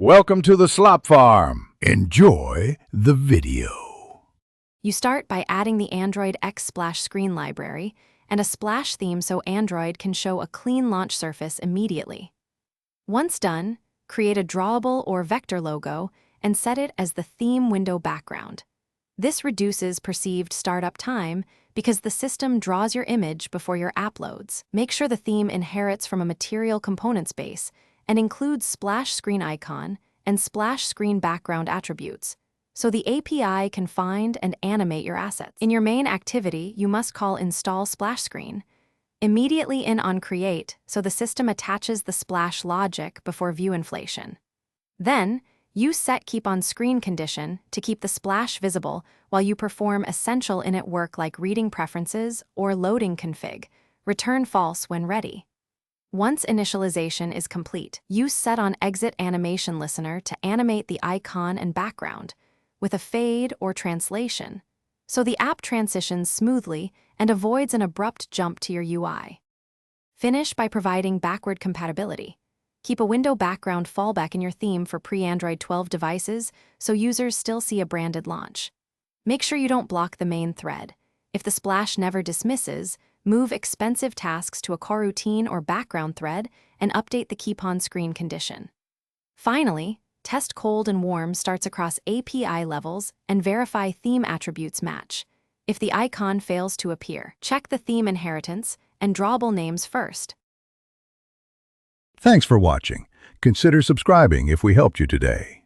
Welcome to the Slop Farm. Enjoy the video. You start by adding the Android X Splash screen library and a splash theme so Android can show a clean launch surface immediately. Once done, create a drawable or vector logo and set it as the theme window background. This reduces perceived startup time because the system draws your image before your app loads. Make sure the theme inherits from a material components base and includes splash screen icon and splash screen background attributes, so the API can find and animate your assets. In your main activity, you must call install splash screen immediately in on create so the system attaches the splash logic before view inflation. Then, use set keep on screen condition to keep the splash visible while you perform essential init work like reading preferences or loading config. Return false when ready. Once initialization is complete, use set on exit animation listener to animate the icon and background with a fade or translation, so the app transitions smoothly and avoids an abrupt jump to your UI. Finish by providing backward compatibility. Keep a window background fallback in your theme for pre-Android 12 devices so users still see a branded launch. Make sure you don't block the main thread. If the splash never dismisses, move expensive tasks to a coroutine or background thread and update the keep on screen condition. Finally, test cold and warm starts across API levels and verify theme attributes match. If the icon fails to appear, check the theme inheritance and drawable names first. Thanks for watching. Consider subscribing if we helped you today.